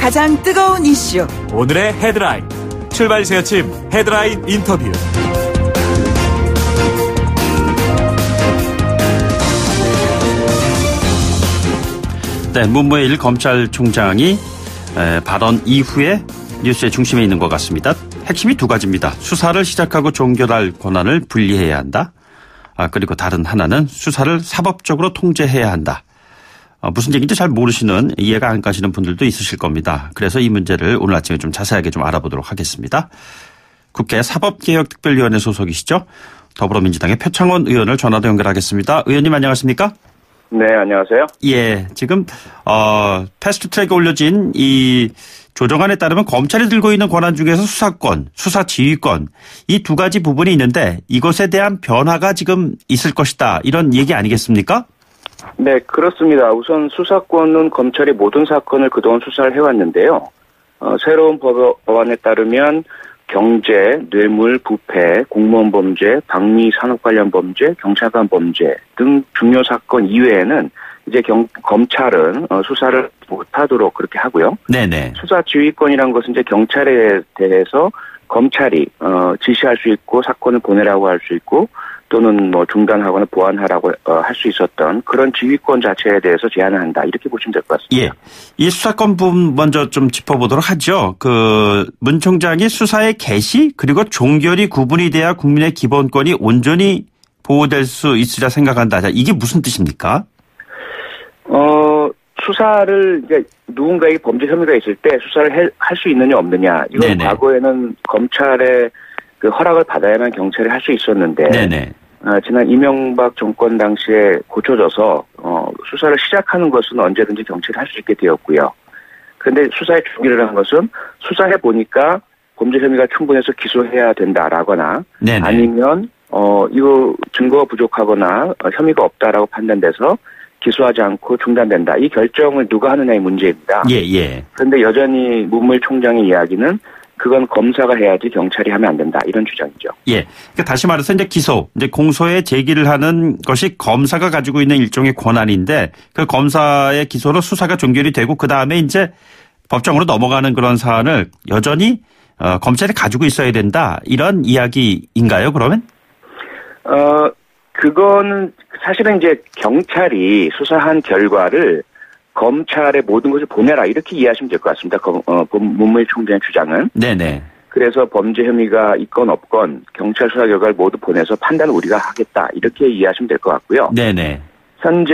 가장 뜨거운 이슈 오늘의 헤드라인 출발 새아침 헤드라인 인터뷰. 네, 문무일 검찰총장이 발언 이후에 뉴스의 중심에 있는 것 같습니다. 핵심이 두 가지입니다. 수사를 시작하고 종결할 권한을 분리해야 한다. 그리고 다른 하나는 수사를 사법적으로 통제해야 한다. 무슨 얘기인지 잘 모르시는, 이해가 안 가시는 분들도 있으실 겁니다. 그래서 이 문제를 오늘 아침에 좀 자세하게 좀 알아보도록 하겠습니다. 국회 사법개혁특별위원회 소속이시죠? 더불어민주당의 표창원 의원을 전화로 연결하겠습니다. 의원님 안녕하십니까? 네, 안녕하세요. 예, 지금 패스트트랙에 올려진 이 조정안에 따르면 검찰이 들고 있는 권한 중에서 수사권, 수사지휘권 이 두 가지 부분이 있는데 이것에 대한 변화가 지금 있을 것이다. 이런 얘기 아니겠습니까? 네, 그렇습니다. 우선 수사권은 검찰이 모든 사건을 그동안 수사를 해왔는데요. 새로운 법안에 따르면 경제, 뇌물, 부패, 공무원 범죄, 방위 산업 관련 범죄, 경찰관 범죄 등 중요 사건 이외에는 이제 검찰은 수사를 못하도록 그렇게 하고요. 네네. 수사 지휘권이란 것은 이제 경찰에 대해서 검찰이 지시할 수 있고 사건을 보내라고 할 수 있고 또는 뭐 중단하거나 보완하라고 할 수 있었던 그런 지휘권 자체에 대해서 제한을 한다. 이렇게 보시면 될 것 같습니다. 예. 이 수사권 부분 먼저 좀 짚어보도록 하죠. 문 총장이 수사의 개시 그리고 종결이 구분이 돼야 국민의 기본권이 온전히 보호될 수 있으리라 생각한다. 자, 이게 무슨 뜻입니까? 수사를 이제 누군가에게 범죄 혐의가 있을 때 수사를 할 수 있느냐 없느냐. 이건 네네. 과거에는 검찰의 그 허락을 받아야만 경찰이 할 수 있었는데 네네. 지난 이명박 정권 당시에 고쳐져서 수사를 시작하는 것은 언제든지 경찰이 할 수 있게 되었고요. 그런데 수사의 중기라는 것은 수사해 보니까 범죄 혐의가 충분해서 기소해야 된다라거나 네네. 아니면 이거 증거가 부족하거나 혐의가 없다라고 판단돼서 기소하지 않고 중단된다. 이 결정을 누가 하느냐의 문제입니다. 예. 그런데 여전히 문무일 총장의 이야기는 그건 검사가 해야지 경찰이 하면 안 된다. 이런 주장이죠. 예. 그러니까 다시 말해서 이제 이제 공소에 제기를 하는 것이 검사가 가지고 있는 일종의 권한인데 그 검사의 기소로 수사가 종결이 되고 그 다음에 이제 법정으로 넘어가는 그런 사안을 여전히 검찰이 가지고 있어야 된다. 이런 이야기인가요, 그러면? 그거는 사실은 이제 경찰이 수사한 결과를 검찰의 모든 것을 보내라 이렇게 이해하시면 될 것 같습니다. 문무일 총장의 주장은. 네네. 그래서 범죄 혐의가 있건 없건 경찰 수사 결과를 모두 보내서 판단을 우리가 하겠다 이렇게 이해하시면 될 것 같고요. 네네. 현재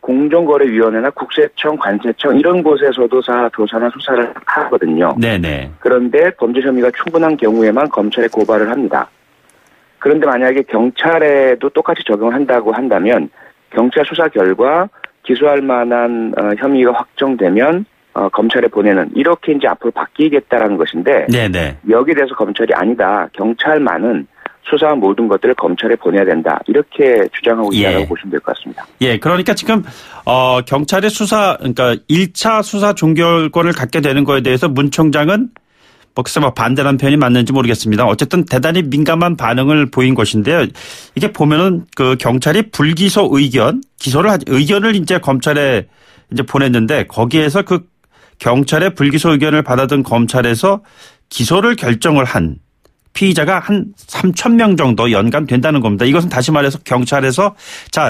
공정거래위원회나 국세청, 관세청 이런 곳에서도 조사나 수사를 하거든요. 네네. 그런데 범죄 혐의가 충분한 경우에만 검찰에 고발을 합니다. 그런데 만약에 경찰에도 똑같이 적용을 한다고 한다면 경찰 수사 결과 기소할 만한 혐의가 확정되면 검찰에 보내는 이렇게 이제 앞으로 바뀌겠다라는 것인데 네네. 여기에 대해서 검찰이 아니다. 경찰만은 수사한 모든 것들을 검찰에 보내야 된다. 이렇게 주장하고 있다고 보시면 될 것 같습니다. 예, 그러니까 지금 경찰의 그러니까 1차 수사 종결권을 갖게 되는 거에 대해서 문 총장은 글쎄 반대라는 표현이 맞는지 모르겠습니다. 어쨌든 대단히 민감한 반응을 보인 것인데요. 이게 보면은 그 경찰이 불기소 의견을 이제 검찰에 이제 보냈는데 거기에서 그 경찰의 불기소 의견을 받아든 검찰에서 기소를 결정을 한 피의자가 한 3,000명 정도 연간 된다는 겁니다. 이것은 다시 말해서 경찰에서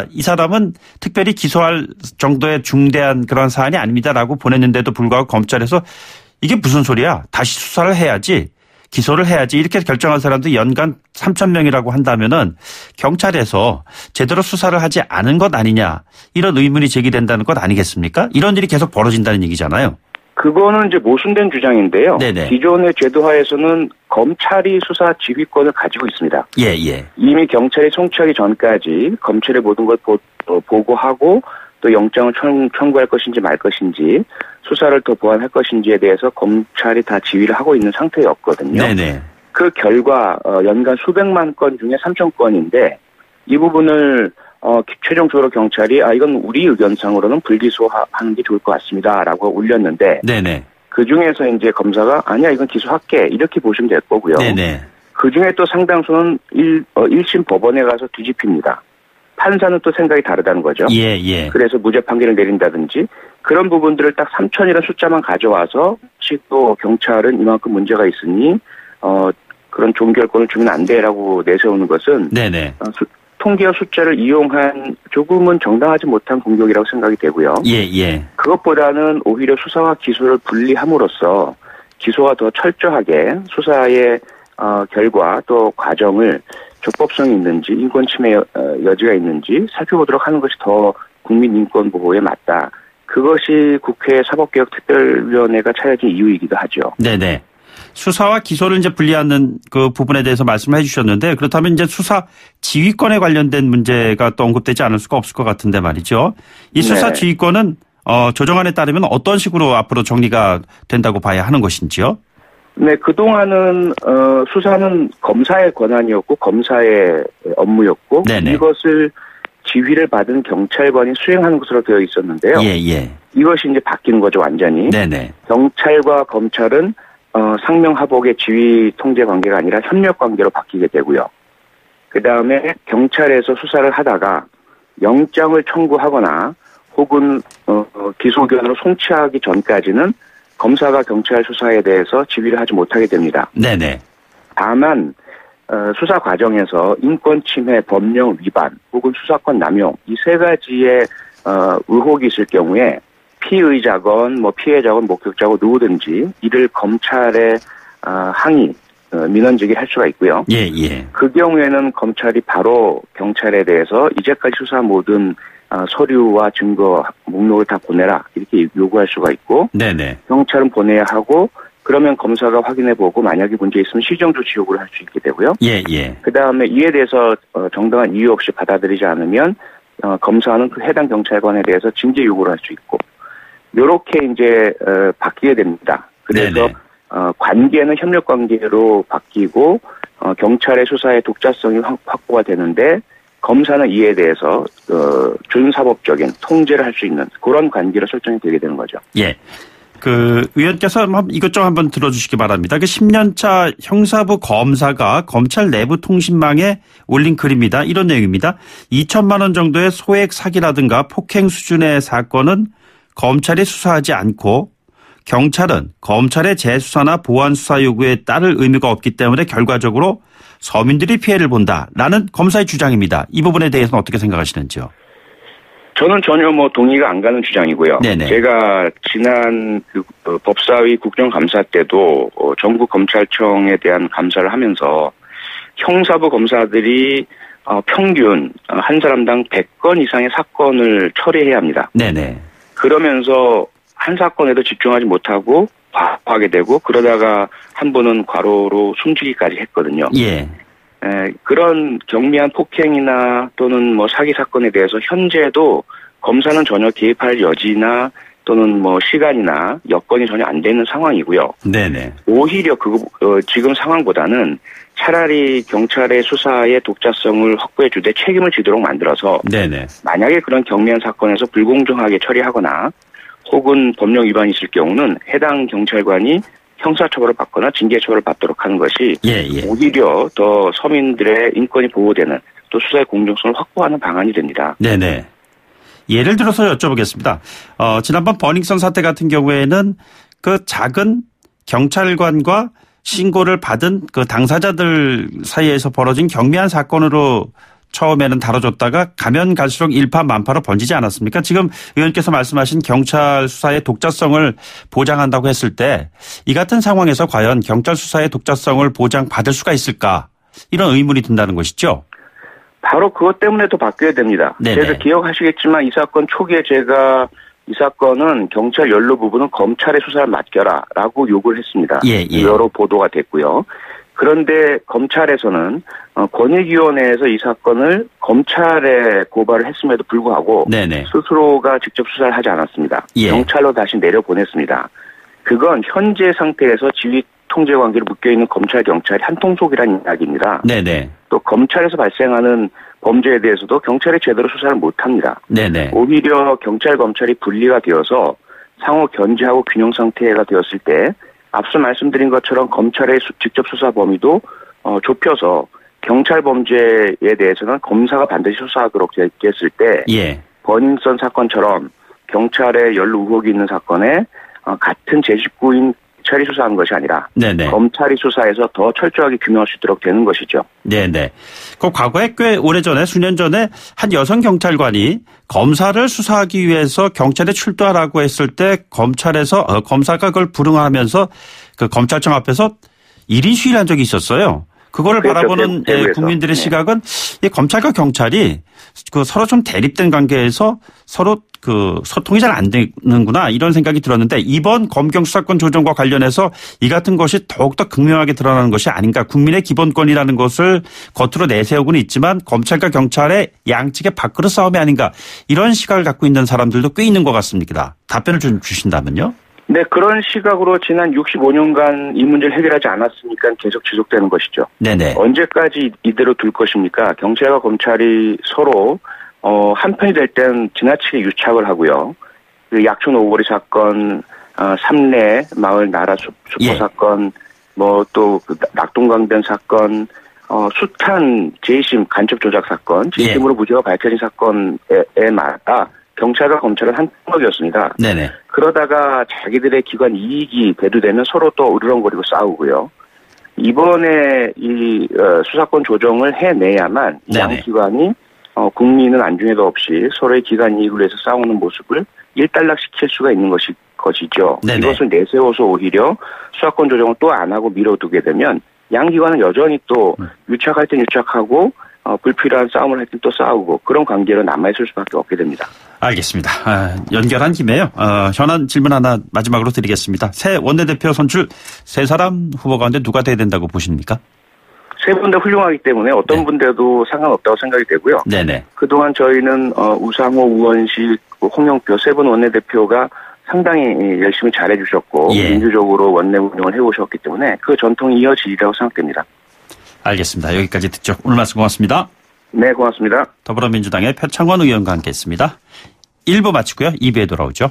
이 사람은 특별히 기소할 정도의 중대한 그런 사안이 아닙니다라고 보냈는데도 불구하고 검찰에서 이게 무슨 소리야? 다시 수사를 해야지, 기소를 해야지 이렇게 결정한 사람도 연간 3,000명이라고 한다면은 경찰에서 제대로 수사를 하지 않은 것 아니냐 이런 의문이 제기된다는 것 아니겠습니까? 이런 일이 계속 벌어진다는 얘기잖아요. 그거는 이제 모순된 주장인데요. 네네. 기존의 제도하에서는 검찰이 수사 지휘권을 가지고 있습니다. 예. 이미 경찰이 송치하기 전까지 검찰의 모든 걸 보고하고 또 영장을 청구할 것인지 말 것인지 수사를 더 보완할 것인지에 대해서 검찰이 다 지휘를 하고 있는 상태였거든요. 네네. 그 결과 연간 수백만 건 중에 3,000건인데 이 부분을 최종적으로 경찰이 이건 우리 의견상으로는 불기소하는 게 좋을 것 같습니다라고 올렸는데 네네. 그 중에서 이제 검사가 아니야 이건 기소할게 이렇게 보시면 될 거고요. 네네. 그 중에 또 상당수는 1심 법원에 가서 뒤집힙니다. 판사는 또 생각이 다르다는 거죠. 예, 예. 그래서 무죄 판결을 내린다든지 그런 부분들을 딱 3천이라는 숫자만 가져와서 혹시 또 경찰은 이만큼 문제가 있으니 그런 종결권을 주면 안 돼라고 내세우는 것은 네네. 통계와 숫자를 이용한 조금은 정당하지 못한 공격이라고 생각이 되고요. 예, 예. 그것보다는 오히려 수사와 기소를 분리함으로써 기소가 더 철저하게 수사의 결과 또 과정을 적법성이 있는지 인권 침해 여지가 있는지 살펴보도록 하는 것이 더 국민 인권 보호에 맞다. 그것이 국회 사법개혁특별위원회가 차려진 이유이기도 하죠. 네네. 수사와 기소를 이제 분리하는 그 부분에 대해서 말씀을 해주셨는데 그렇다면 이제 수사 지휘권에 관련된 문제가 또 언급되지 않을 수가 없을 것 같은데 말이죠. 이 수사 네. 지휘권은 조정안에 따르면 어떤 식으로 앞으로 정리가 된다고 봐야 하는 것인지요? 네, 그동안은 수사는 검사의 권한이었고 검사의 업무였고 네네. 이것을 지휘를 받은 경찰관이 수행하는 것으로 되어 있었는데요. 예, 예. 이것이 이제 바뀌는 거죠, 완전히. 네네. 경찰과 검찰은 상명하복의 지휘 통제 관계가 아니라 협력 관계로 바뀌게 되고요. 그 다음에 경찰에서 수사를 하다가 영장을 청구하거나 혹은 기소견으로 송치하기 전까지는 검사가 경찰 수사에 대해서 지휘를 하지 못하게 됩니다. 네네. 다만 수사 과정에서 인권 침해, 법령 위반 혹은 수사권 남용 이 세 가지의 의혹이 있을 경우에 피의자건 피해자건 목격자건 누구든지 이를 검찰에 항의 민원 제기할 수가 있고요. 예, 예. 그 경우에는 검찰이 바로 경찰에 대해서 이제까지 수사한 모든 서류와 증거 목록을 다 보내라 이렇게 요구할 수가 있고 네네. 경찰은 보내야 하고 그러면 검사가 확인해보고 만약에 문제 있으면 시정조치 요구를 할 수 있게 되고요. 예, 예. 그다음에 이에 대해서 정당한 이유 없이 받아들이지 않으면 검사는 그 해당 경찰관에 대해서 징계 요구를 할 수 있고 이렇게 이제 바뀌게 됩니다. 그래서 네네. 관계는 협력 관계로 바뀌고 경찰의 수사의 독자성이 확보가 되는데 검사는 이에 대해서 준사법적인 통제를 할 수 있는 그런 관계로 설정이 되게 되는 거죠. 예. 그 의원께서 이것 좀 한번 들어주시기 바랍니다. 그 10년차 형사부 검사가 검찰 내부 통신망에 올린 글입니다. 이런 내용입니다. 2천만 원 정도의 소액 사기라든가 폭행 수준의 사건은 검찰이 수사하지 않고 경찰은 검찰의 재수사나 보완 수사 요구에 따를 의무가 없기 때문에 결과적으로 서민들이 피해를 본다라는 검사의 주장입니다. 이 부분에 대해서는 어떻게 생각하시는지요? 저는 전혀 동의가 안 가는 주장이고요. 네네. 제가 지난 법사위 국정감사 때도 전국 검찰청에 대한 감사를 하면서 형사부 검사들이 평균 한 사람당 100건 이상의 사건을 처리해야 합니다. 네네. 그러면서 한 사건에도 집중하지 못하고 과하게 되고 그러다가 한 분은 과로로 숨지기까지 했거든요. 예. 그런 경미한 폭행이나 또는 사기 사건에 대해서 현재도 검사는 전혀 개입할 여지나 또는 시간이나 여건이 전혀 안 되는 상황이고요. 네네. 오히려 지금 상황보다는 차라리 경찰의 수사의 독자성을 확보해 주되 책임을 지도록 만들어서 네네. 만약에 그런 경미한 사건에서 불공정하게 처리하거나 혹은 법령 위반이 있을 경우는 해당 경찰관이 형사처벌을 받거나 징계처벌을 받도록 하는 것이 오히려 더 서민들의 인권이 보호되는 또 수사의 공정성을 확보하는 방안이 됩니다. 네네. 예를 들어서 여쭤보겠습니다. 지난번 버닝썬 사태 같은 경우에는 그 작은 경찰관과 신고를 받은 그 당사자들 사이에서 벌어진 경미한 사건으로 처음에는 다뤄졌다가 가면 갈수록 일파만파로 번지지 않았습니까? 지금 의원께서 말씀하신 경찰 수사의 독자성을 보장한다고 했을 때 이 같은 상황에서 과연 경찰 수사의 독자성을 보장받을 수가 있을까? 이런 의문이 든다는 것이죠. 바로 그것 때문에 또 바뀌어야 됩니다. 그래서 기억하시겠지만 이 사건 초기에 제가 이 사건은 경찰 연루 부분은 검찰의 수사를 맡겨라라고 요구를 했습니다. 여러 보도가 됐고요. 그런데 검찰에서는 권익위원회에서 이 사건을 검찰에 고발을 했음에도 불구하고 스스로가 직접 수사를 하지 않았습니다. 경찰로 다시 내려보냈습니다. 그건 현재 상태에서 지휘 통제 관계로 묶여있는 검찰, 경찰이 한통속이라는 이야기입니다. 또 검찰에서 발생하는 범죄에 대해서도 경찰이 제대로 수사를 못합니다. 오히려 경찰, 검찰이 분리가 되어서 상호 견제하고 균형 상태가 되었을 때 앞서 말씀드린 것처럼 검찰의 직접 수사 범위도 좁혀서 경찰 범죄에 대해서는 검사가 반드시 수사하도록 됐을 때 예. 버닝썬 사건처럼 경찰에 연루 의혹이 있는 사건에 같은 제19인 경찰이 수사하는 것이 아니라 네네. 검찰이 수사해서 더 철저하게 규명할 수 있도록 되는 것이죠. 네네. 그 과거에 꽤 오래전에 수년 전에 한 여성 경찰관이 검사를 수사하기 위해서 경찰에 출두하라고 했을 때 검사가 그걸 불응하면서 그 검찰청 앞에서 1인 시위를 한 적이 있었어요. 그거를 그렇죠. 바라보는 국민들의 시각은 이 검찰과 경찰이 그 서로 좀 대립된 관계에서 서로 그 소통이 잘 안 되는구나 이런 생각이 들었는데 이번 검경 수사권 조정과 관련해서 이 같은 것이 더욱더 극명하게 드러나는 것이 아닌가. 국민의 기본권이라는 것을 겉으로 내세우고는 있지만 검찰과 경찰의 양측의 밥그릇 싸움이 아닌가 이런 시각을 갖고 있는 사람들도 꽤 있는 것 같습니다. 답변을 좀 주신다면요. 네, 그런 시각으로 지난 65년간 이 문제를 해결하지 않았으니까 계속 지속되는 것이죠. 네네. 언제까지 이대로 둘 것입니까? 경찰과 검찰이 서로 한편이 될 땐 지나치게 유착을 하고요. 그 약촌 오거리 사건, 삼례 마을 나라 수포 예. 사건, 뭐 또 그 낙동강변 사건, 숱한 재심 간첩 조작 사건, 재심으로 무죄가 밝혀진 사건에마다 경찰과 검찰은 한 폭력이었습니다. 네네. 그러다가 자기들의 기관 이익이 대두되면 서로 또 으르렁거리고 싸우고요. 이번에 이 수사권 조정을 해내야만 양 기관이 국민은 안중에도 없이 서로의 기관 이익을 위해서 싸우는 모습을 일단락시킬 수가 있는 것이죠. 네네. 이것을 내세워서 오히려 수사권 조정을 또 안 하고 미뤄두게 되면 양 기관은 여전히 또 유착할 땐 유착하고 불필요한 싸움을 할 땐 또 싸우고 그런 관계로 남아있을 수밖에 없게 됩니다. 알겠습니다. 연결한 김에요. 현안 질문 하나 마지막으로 드리겠습니다. 새 원내대표 선출 세 사람 후보 가운데 누가 돼야 된다고 보십니까? 세 분 다 훌륭하기 때문에 어떤 분 돼도 상관없다고 생각이 되고요. 네네. 그동안 저희는 우상호, 우원식, 홍영표 세 분 원내대표가 상당히 열심히 잘해주셨고 예. 민주적으로 원내 운영을 해오셨기 때문에 그 전통이 이어지리라고 생각됩니다. 알겠습니다. 여기까지 듣죠. 오늘 말씀 고맙습니다. 네, 고맙습니다. 더불어민주당의 표창원 의원과 함께했습니다. 1부 마치고요. 2부에 돌아오죠.